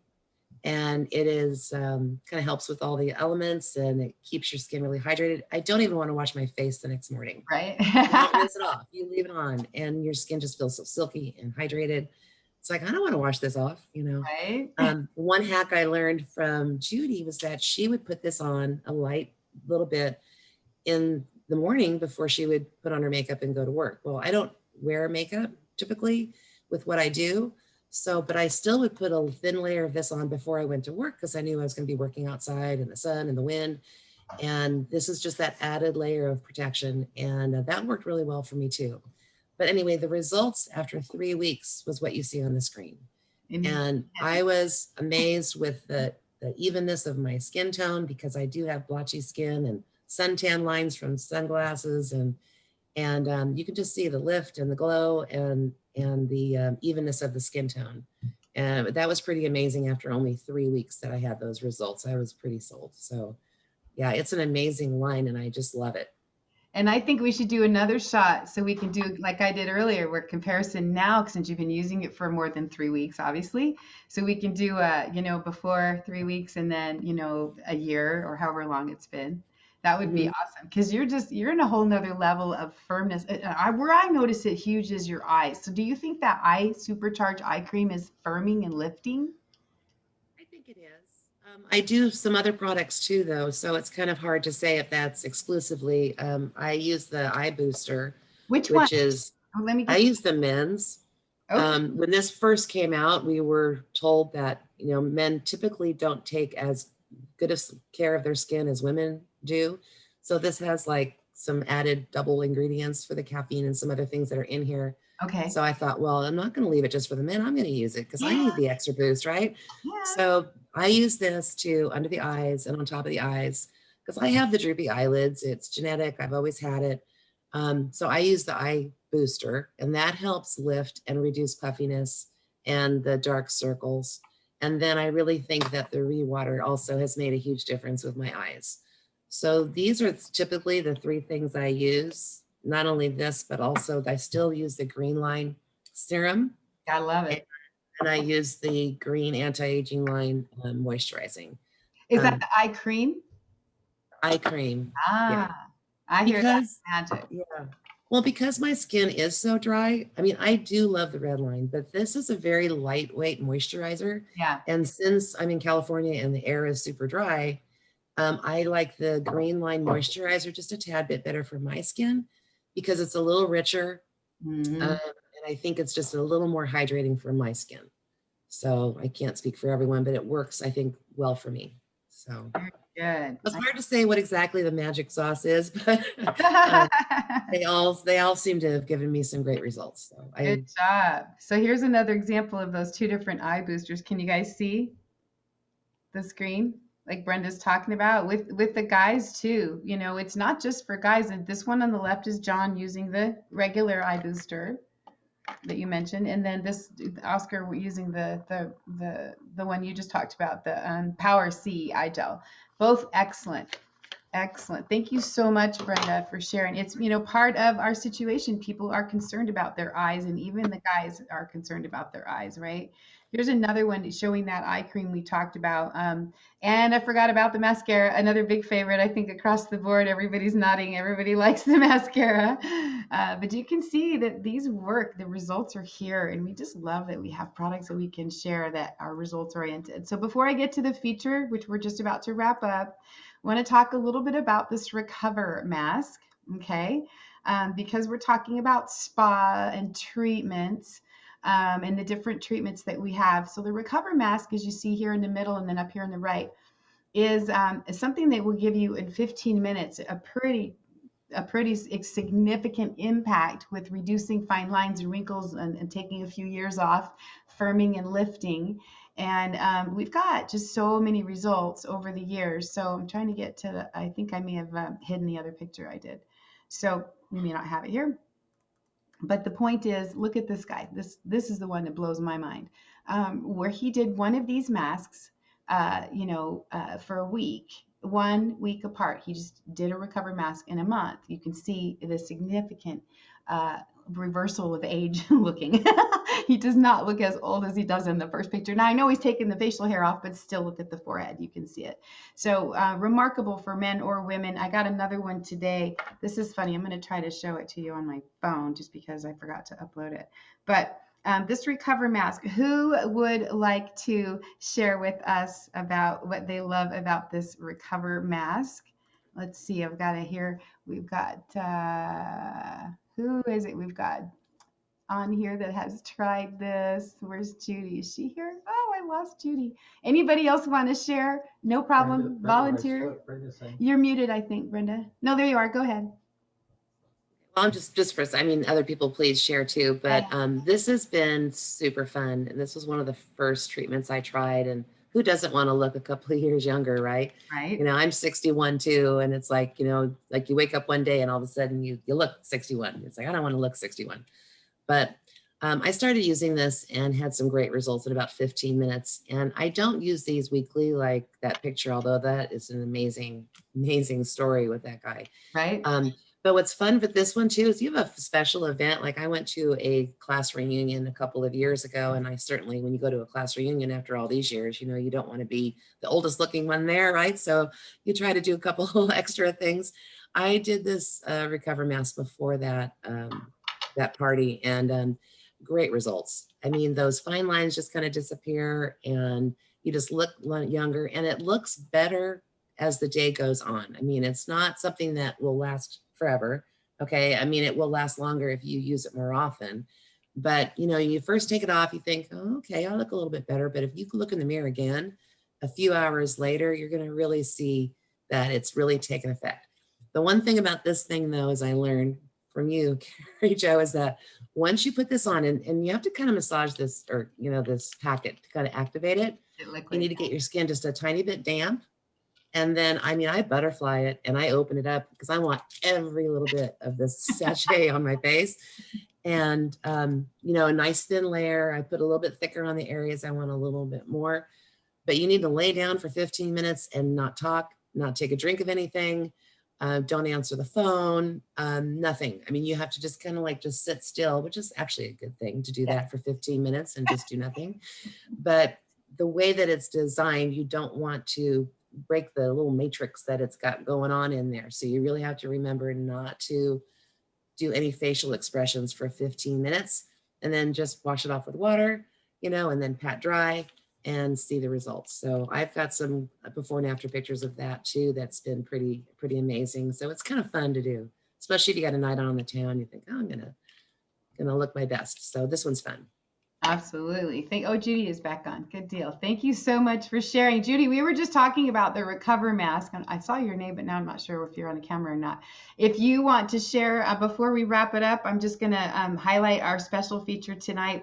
And it is kind of helps with all the elements, and it keeps your skin really hydrated. I don't even want to wash my face the next morning. Right. You don't rinse it off. You leave it on, and your skin just feels so silky and hydrated. It's like, I don't want to wash this off, you know. Right. One hack I learned from Judy was that she would put this on a light little bit in the morning before she would put on her makeup and go to work. Well, I don't wear makeup typically with what I do. So, but I still would put a thin layer of this on before I went to work because I knew I was going to be working outside in the sun and the wind. And this is just that added layer of protection. And that worked really well for me too. But anyway, the results after 3 weeks was what you see on the screen. And I was amazed with the evenness of my skin tone, because I do have blotchy skin and suntan lines from sunglasses, and you can just see the lift and the glow and the evenness of the skin tone. And that was pretty amazing. After only 3 weeks that I had those results, I was pretty sold. So yeah, it's an amazing line and I just love it. And I think we should do another shot so we can do like I did earlier, where comparison now, since you've been using it for more than 3 weeks, obviously. So we can do before 3 weeks and then, a year or however long it's been. That would be Mhm. awesome because you're in a whole nother level of firmness. Where I notice it huge is your eyes. So do you think that eye supercharged eye cream is firming and lifting? I think it is. I do some other products too, though, so it's kind of hard to say if that's exclusively. I use the eye booster, Which one? which is Oh, let me I get use the men's. okay. When this first came out, we were told that men typically don't take as good of care of their skin as women do. So this has like some added double ingredients for the caffeine and some other things that are in here. Okay. So I thought, well, I'm not going to leave it just for the men. I'm going to use it because I Yeah, need the extra boost, right? yeah. So I use this to under the eyes and on top of the eyes because I have the droopy eyelids. It's genetic. I've always had it. So I use the eye booster, and that helps lift and reduce puffiness and the dark circles. And then I really think that the rewater also has made a huge difference with my eyes. So these are typically the three things I use. Not only this, but also I still use the green line serum, I love and, it. I use the green anti-aging line moisturizing Is that um, the eye cream? eye cream. Yeah, Ah, I hear that because magic. yeah. Well, because my skin is so dry, I mean, I do love the red line, but this is a very lightweight moisturizer. Yeah. And since I'm in California and the air is super dry, I like the green line moisturizer just a tad bit better for my skin because it's a little richer. Hmm. And I think it's just a little more hydrating for my skin. So I can't speak for everyone, but it works, I think, well for me. So Very good. it's hard to say what exactly the magic sauce is, but they all seem to have given me some great results. So Good I job. So here's another example of those two different eye boosters. Can you guys see the screen? Like Brenda's talking about with the guys too. It's not just for guys. And this one on the left is John using the regular eye booster that you mentioned, and then this Oscar using the one you just talked about, the Power C eye gel. Both excellent. Excellent. Thank you so much, Brenda, for sharing. It's, part of our situation. People are concerned about their eyes, and even the guys are concerned about their eyes, right? Here's another one showing that eye cream we talked about. And I forgot about the mascara, another big favorite. I think across the board, everybody's nodding. Everybody likes the mascara. But you can see that these work. The results are here. And we just love that we have products that we can share that are results oriented. So before I get to the feature, which we're just about to wrap up, I want to talk a little bit about this Recover mask, okay? Because we're talking about spa and treatments and the different treatments that we have. So the Recover mask, as you see here in the middle and then up here on the right, is something that will give you in 15 minutes a pretty significant impact with reducing fine lines and wrinkles and taking a few years off, firming and lifting. And we've got just so many results over the years. So I'm trying to get to I think I may have hidden the other picture I did. So we may not have it here. But the point is, look at this guy. This is the one that blows my mind. Where he did one of these masks, for a week, 1 week apart. He just did a Recover mask in a month. You can see the significant reversal of age looking. He does not look as old as he does in the first picture. Now I know he's taken the facial hair off, but still look at the forehead. You can see it. So remarkable for men or women. I got another one today. This is funny. I'm going to try to show it to you on my phone just because I forgot to upload it. But this Recover mask, who would like to share with us about what they love about this Recover mask? Let's see. I've got it here. We've got, who is it? We've got on here that has tried this. Where's Judy? Is she here? Oh, I lost Judy. Anybody else want to share? No problem. Volunteer. You're muted, I think, Brenda. No, there you are. Go ahead. well, I'm just first. I mean, other people please share too. But this has been super fun, and this was one of the first treatments I tried. And who doesn't want to look a couple of years younger, right? Right. I'm 61 too, and it's like like you wake up one day and all of a sudden you look 61. It's like I don't want to look 61. But I started using this and had some great results in about 15 minutes. And I don't use these weekly like that picture, although that is an amazing, amazing story with that guy. Right? But what's fun with this one too is you have a special event. Like I went to a class reunion a couple of years ago, and I certainly, when you go to a class reunion after all these years, you don't want to be the oldest looking one there, right? So you try to do a couple extra things. I did this recover mask before that party, and great results. I mean, those fine lines just kind of disappear, and you just look younger, and it looks better as the day goes on. I mean, it's not something that will last forever. Okay. I mean, it will last longer if you use it more often. But, you first take it off, you think, oh, okay, I'll look a little bit better. But if you look in the mirror again, a few hours later, you're going to really see that it's really taken effect. The one thing about this thing, though, as I learned from you, Carrie Jo, is that once you put this on, and you have to kind of massage this, or, this packet to kind of activate it, you need to get your skin just a tiny bit damp. And then, I butterfly it and I open it up because I want every little bit of this sachet on my face. And, a nice thin layer. I put a little bit thicker on the areas I want a little bit more. But you need to lay down for 15 minutes and not talk, not take a drink of anything. Don't answer the phone, nothing. I mean, you have to just kind of like just sit still, which is actually a good thing to do that for 15 minutes and just do nothing. But the way that it's designed, you don't want to break the little matrix that it's got going on in there. So you really have to remember not to do any facial expressions for 15 minutes, and then just wash it off with water, and then pat dry and see the results. So I've got some before and after pictures of that too. That's been pretty amazing. So it's kind of fun to do, especially if you got a night on the town. You think, oh, I'm gonna look my best. So this one's fun. Absolutely. Judy is back on. Good deal. Thank you so much for sharing. Judy, we were just talking about the Recover mask. I saw your name, but now I'm not sure if you're on the camera or not. If you want to share, before we wrap it up, I'm just going to highlight our special feature today.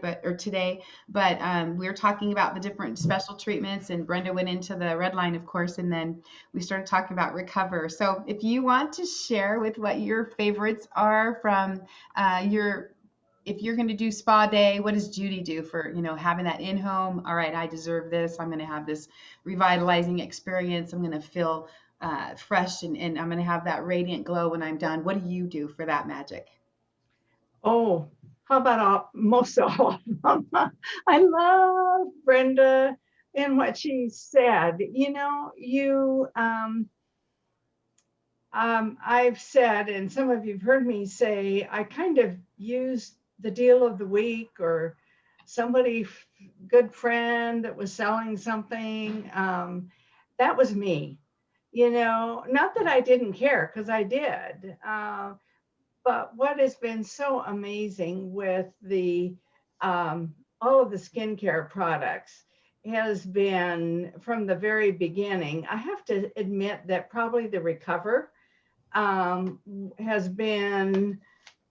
But we're talking about the different special treatments, and Brenda went into the red line, of course, and then we started talking about Recover. So if you want to share with what your favorites are from if you're going to do spa day, what does Judy do for, having that in-home? All right, I deserve this. I'm going to have this revitalizing experience. I'm going to feel fresh, and I'm going to have that radiant glow when I'm done. What do you do for that magic? Oh, how about most all of them? I love Brenda and what she said. I've said, and some of you've heard me say, I kind of use the deal of the week, or somebody, good friend that was selling something. That was me, not that I didn't care, because I did. But what has been so amazing with all of the skincare products has been, from the very beginning, I have to admit that probably the Recover has been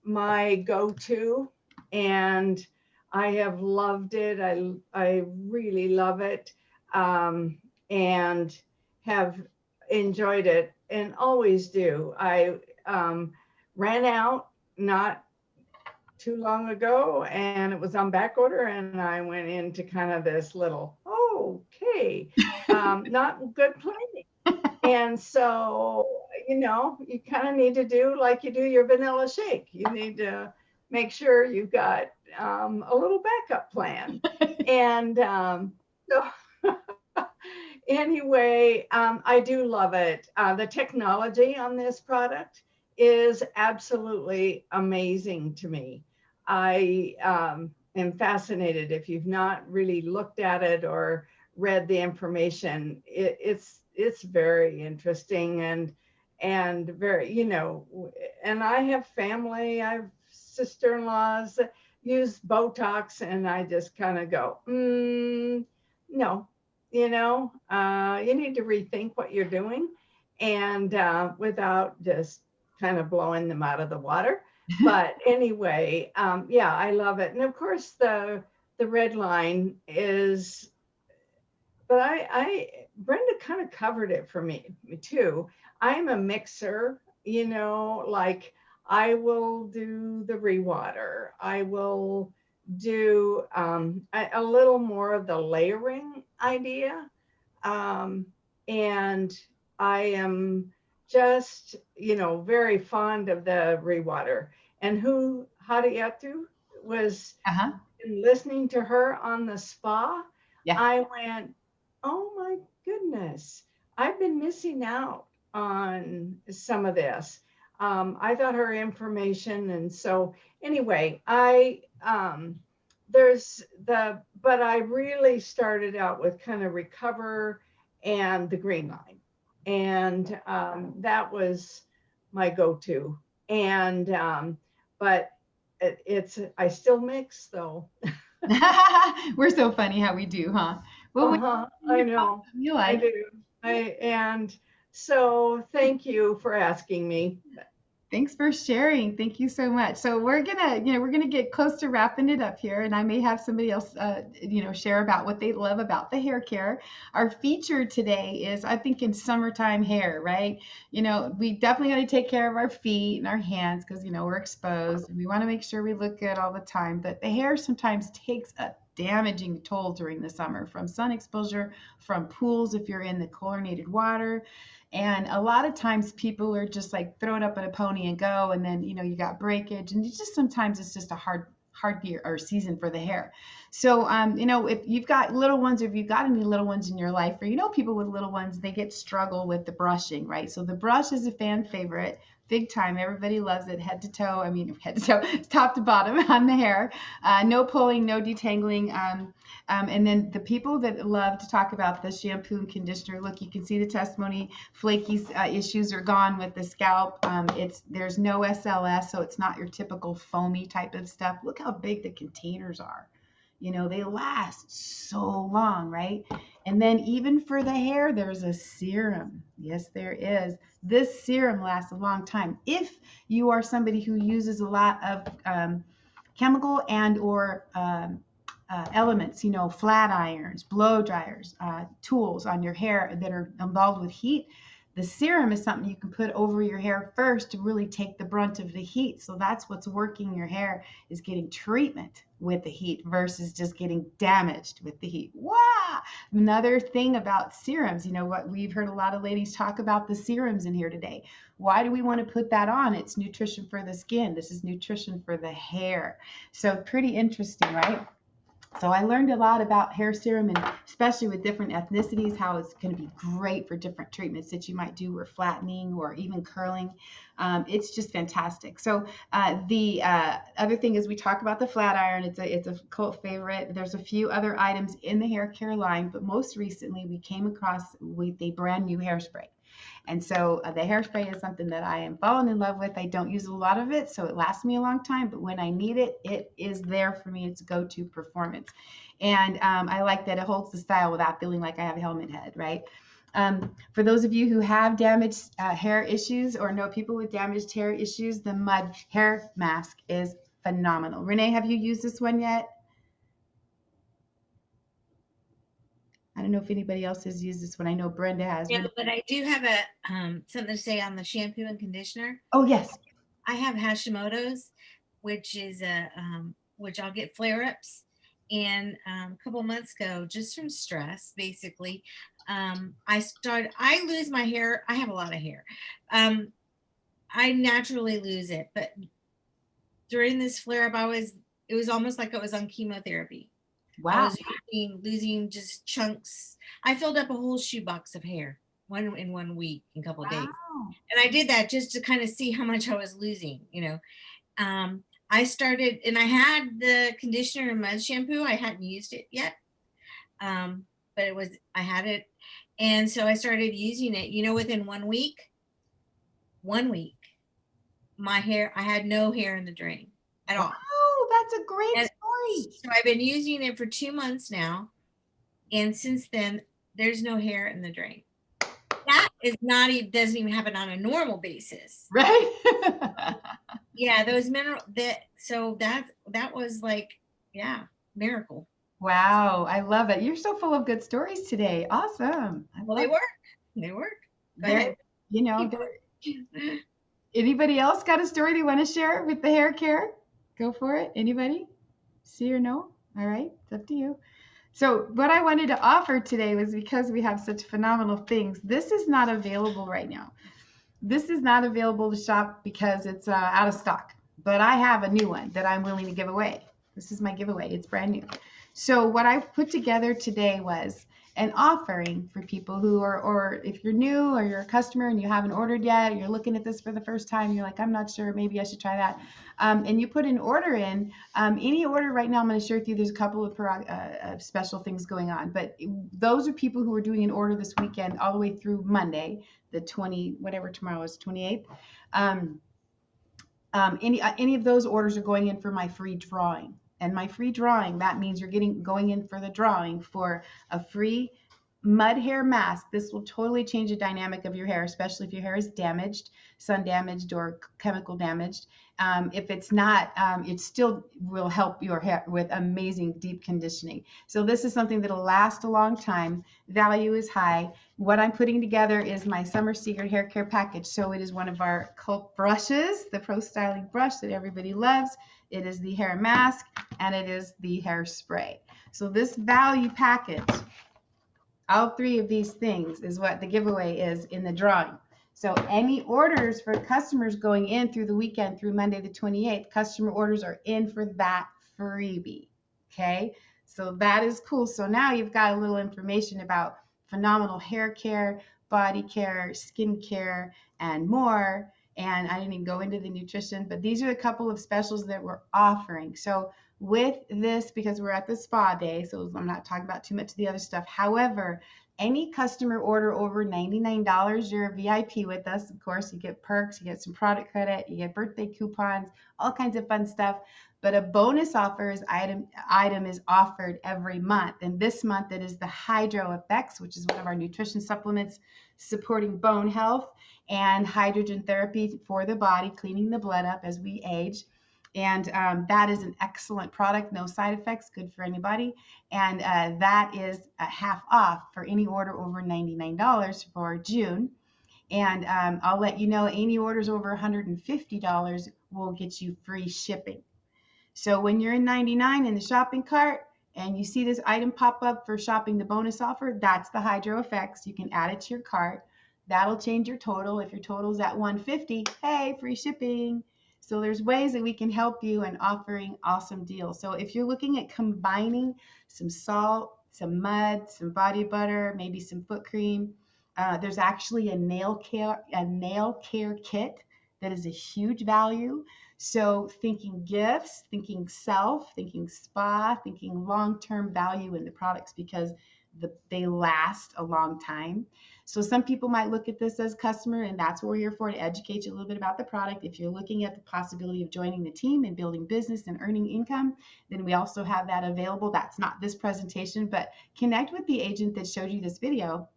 my go-to, and I have loved it. I really love it, and have enjoyed it, and always do. I ran out not too long ago, and it was on back order, and I went into kind of this little, okay, not good planning. And so, you kind of need to do like you do your vanilla shake. You need to make sure you've got a little backup plan. And so anyway, I do love it. The technology on this product is absolutely amazing to me. I am fascinated. If you've not really looked at it or read the information, it's very interesting, and very, and I have family, I have sister-in-laws that use Botox, and I just kind of go, no, you need to rethink what you're doing, and without just kind of blowing them out of the water. But anyway, yeah, I love it. And of course the red line is, but Brenda kind of covered it for me too. I'm a mixer, like I will do the rewater. I will do a little more of the layering idea. And I am just, very fond of the rewater. And who Hadiatu was Uh-huh. listening to her on the spa, Yeah. I went, oh my goodness, I've been missing out on some of this. I thought her information, and so anyway, but I really started out with kind of Recover and the Green Line, and that was my go-to. And but I still mix though. We're so funny how we do, huh? Well, I know. you I like. do. And so thank you for asking me. Thanks for sharing. Thank you so much. So we're gonna get close to wrapping it up here, and I may have somebody else, share about what they love about the hair care. Our feature today is, I think, in summertime hair, right? We definitely got to take care of our feet and our hands because we're exposed, and we want to make sure we look good all the time. But the hair sometimes takes a damaging toll during the summer from sun exposure, from pools if you're in the chlorinated water. And a lot of times people are just like throw it up in a pony and go, and then you got breakage, and sometimes it's just a hard year or season for the hair. So if you've got little ones, or if you've got any little ones in your life, or people with little ones, they get struggle with the brushing, right? So the brush is a fan favorite. Big time. Everybody loves it, head to toe. I mean, head to toe, top to bottom on the hair. No pulling, no detangling. And then the people that love to talk about the shampoo and conditioner, look, you can see the testimony. Flaky issues are gone with the scalp. There's no SLS, so it's not your typical foamy type of stuff. Look how big the containers are. They last so long, right? And then even for the hair, there's a serum. Yes, there is. This serum lasts a long time. If you are somebody who uses a lot of chemical and or elements, flat irons, blow dryers, tools on your hair that are involved with heat, the serum is something you can put over your hair first to really take the brunt of the heat. So that's what's working your hair, is getting treatment with the heat versus just getting damaged with the heat. Wow! Another thing about serums, what we've heard a lot of ladies talk about the serums in here today. Why do we want to put that on? It's nutrition for the skin. This is nutrition for the hair. So pretty interesting, right? So I learned a lot about hair serum, and especially with different ethnicities, how it's going to be great for different treatments that you might do, or flattening or even curling. It's just fantastic. So the other thing is, we talk about the flat iron. It's a cult favorite. There's a few other items in the hair care line, but most recently we came across with a brand new hairspray. And so the hairspray is something that I am falling in love with. I don't use a lot of it, so it lasts me a long time. But when I need it, it is there for me. It's go-to performance. And I like that it holds the style without feeling like I have a helmet head, right? For those of you who have damaged hair issues, or know people with damaged hair issues, the Mud Hair Mask is phenomenal. Renee, have you used this one yet? I don't know if anybody else has used this one. I know Brenda has. Yeah, but I do have a something to say on the shampoo and conditioner. Oh, yes. I have Hashimoto's, which is which I'll get flare-ups. And a couple months ago, just from stress, basically, I lose my hair. I have a lot of hair. I naturally lose it, but during this flare-up, it was almost like I was on chemotherapy. I Wow. was losing just chunks. I filled up a whole shoebox of hair in 1 week, in a couple of days. Wow. And I did that just to kind of see how much I was losing, I started, and I had the conditioner and mud shampoo. I hadn't used it yet. But I had it. And so I started using it, within 1 week, I had no hair in the drain at all. Oh, that's a great story. So I've been using it for 2 months now. And since then, there's no hair in the drain. That doesn't even happen on a normal basis. Right? Yeah, those that was like, miracle. Wow, I love it. You're so full of good stories today. Awesome. Well, they work. Go ahead. Anybody else got a story they want to share with the hair care? Go for it. Anybody? See or no? All right, it's up to you. So what I wanted to offer today was, because we have such phenomenal things, this is not available right now. This is not available to shop because it's out of stock, but I have a new one that I'm willing to give away. This is my giveaway. It's brand new. So what I put together today was an offering for people who are, or if you're new or you're a customer and you haven't ordered yet, or you're looking at this for the first time, you're like, I'm not sure, maybe I should try that. And you put an order in, any order right now, I'm going to share with you, there's a couple of special things going on, but those are people who are doing an order this weekend all the way through Monday, the 20, whatever tomorrow is, 28th. Any of those orders are going in for my free drawing. And my free drawing, that means you're going in for the drawing for a free mud hair mask. This will totally change the dynamic of your hair, especially if your hair is damaged, sun damaged, or chemical damaged. If it's not, it still will help your hair with amazing deep conditioning. So this is something that'll last a long time. Value is high. What I'm putting together is my Summer Secret Hair Care Package. So it is one of our cult brushes, the Pro Styling brush that everybody loves. It is the hair mask, and it is the hair spray. So this value package, all three of these things, is what the giveaway is in the drawing. So any orders for customers going in through the weekend, through Monday the 28th, customer orders are in for that freebie. Okay, so that is cool. So now you've got a little information about phenomenal hair care, body care, skin care, and more. And I didn't even go into the nutrition, but these are a couple of specials that we're offering. So with this, because we're at the spa day, so I'm not talking about too much of the other stuff. However, any customer order over $99, you're a VIP with us. Of course, you get perks, you get some product credit, you get birthday coupons, all kinds of fun stuff. But a bonus offers item is offered every month. And this month it is the Hydro Effects, which is one of our nutrition supplements supporting bone health and hydrogen therapy for the body, cleaning the blood up as we age. And that is an excellent product, no side effects, good for anybody. And that is half off for any order over $99 for June. And I'll let you know, any orders over $150 will get you free shipping. So when you're in 99 in the shopping cart and you see this item pop up for shopping the bonus offer, that's the Hydro Effects. You can add it to your cart. That'll change your total. If your total's at 150, hey, free shipping. So there's ways that we can help you and offering awesome deals. So if you're looking at combining some salt, some mud, some body butter, maybe some foot cream, there's actually a nail care kit that is a huge value. So thinking gifts, thinking self, thinking spa, thinking long-term value in the products, because they last a long time. So some people might look at this as customer, and that's what we're here for, to educate you a little bit about the product. If you're looking at the possibility of joining the team and building business and earning income, then we also have that available. That's not this presentation, but connect with the agent that showed you this video.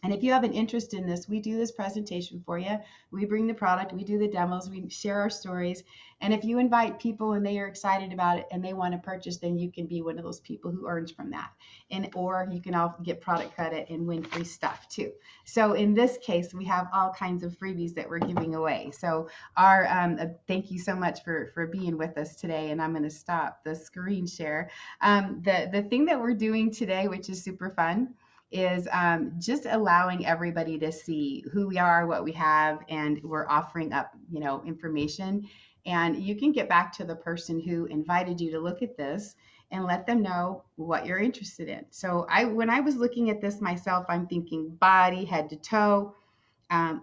And if you have an interest in this, we do this presentation for you. We bring the product, we do the demos, we share our stories. And if you invite people and they are excited about it and they want to purchase, then you can be one of those people who earns from that. Or you can all get product credit and win free stuff too. So in this case, we have all kinds of freebies that we're giving away. So our thank you so much for being with us today. And I'm going to stop the screen share. The thing that we're doing today, which is super fun, is just allowing everybody to see who we are, what we have, and we're offering up, information. And you can get back to the person who invited you to look at this and let them know what you're interested in. So when I was looking at this myself, I'm thinking body, head to toe.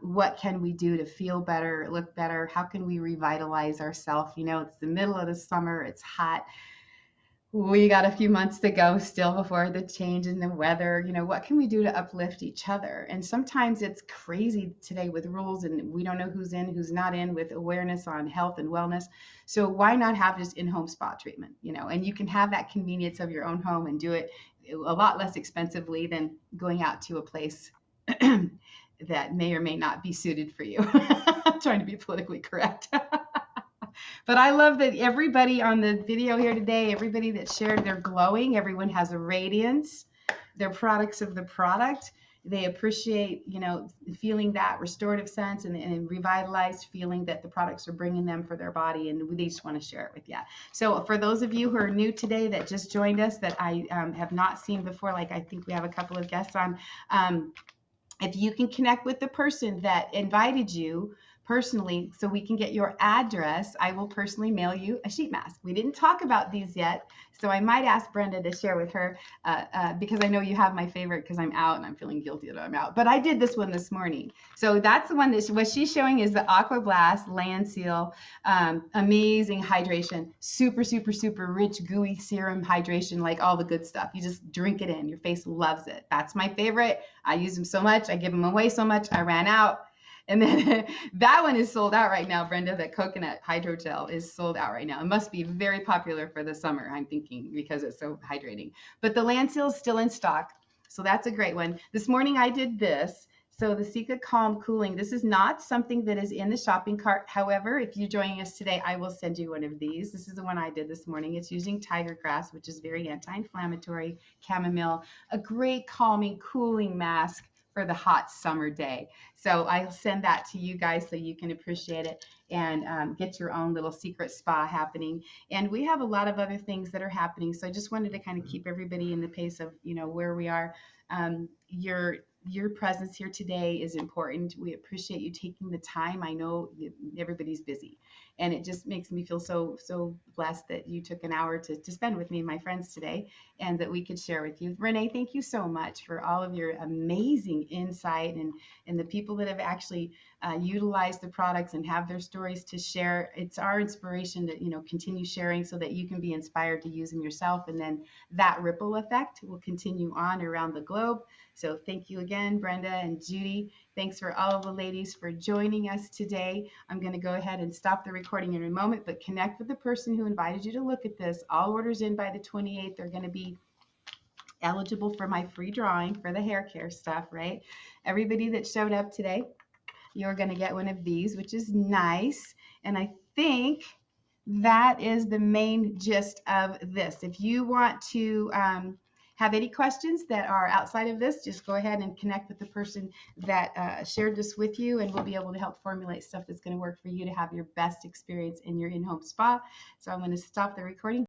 What can we do to feel better, look better? How can we revitalize ourselves? It's the middle of the summer, it's hot. We got a few months to go still before the change in the weather. What can we do to uplift each other? And sometimes it's crazy today with rules, and we don't know who's in, who's not in, with awareness on health and wellness. So why not have just in-home spa treatment, and you can have that convenience of your own home and do it a lot less expensively than going out to a place that may or may not be suited for you. I'm trying to be politically correct. But I love that everybody on the video here today, everybody that shared, they're glowing. Everyone has a radiance. They're products of the product. They appreciate, feeling that restorative sense and revitalized feeling that the products are bringing them for their body, and they just want to share it with you. So for those of you who are new today that just joined us that I have not seen before, like I think we have a couple of guests on, if you can connect with the person that invited you personally so we can get your address, I will personally mail you a sheet mask. We didn't talk about these yet, so I might ask Brenda to share with her because I know you have my favorite because I'm out and I'm feeling guilty that I'm out. But I did this one this morning. So that's the one that what she's showing is the Aqua Blast Land Seal. Amazing hydration, super, super, super rich, gooey serum hydration, like all the good stuff. You just drink it in. Your face loves it. That's my favorite. I use them so much. I give them away so much. I ran out. And then that one is sold out right now, Brenda. That coconut hydrogel is sold out right now. It must be very popular for the summer, I'm thinking, because it's so hydrating. But the Land Seal is still in stock, so that's a great one. This morning I did this. So the Seacret Calm Cooling, this is not something that is in the shopping cart. However, if you're joining us today, I will send you one of these. This is the one I did this morning. It's using tiger grass, which is very anti-inflammatory, chamomile, a great calming, cooling mask for the hot summer day. So I'll send that to you guys so you can appreciate it and get your own little secret spa happening. And we have a lot of other things that are happening. So I just wanted to kind of keep everybody in the pace of, where we are. Your presence here today is important. We appreciate you taking the time. I know everybody's busy, and it just makes me feel so blessed that you took an hour to spend with me and my friends today, and that we could share with you. Renee, thank you so much for all of your amazing insight and the people that have actually utilized the products and have their stories to share. It's our inspiration to continue sharing so that you can be inspired to use them yourself, and then that ripple effect will continue on around the globe. So thank you again, Brenda and Judy. Thanks for all of the ladies for joining us today. I'm going to go ahead and stop the recording in a moment, but connect with the person who invited you to look at this. All orders in by the 28th are going to be eligible for my free drawing for the hair care stuff, right? Everybody that showed up today, you're going to get one of these, which is nice. And I think that is the main gist of this. If you want to have any questions that are outside of this, just go ahead and connect with the person that shared this with you, and we'll be able to help formulate stuff that's going to work for you to have your best experience in your in-home spa. So I'm going to stop the recording.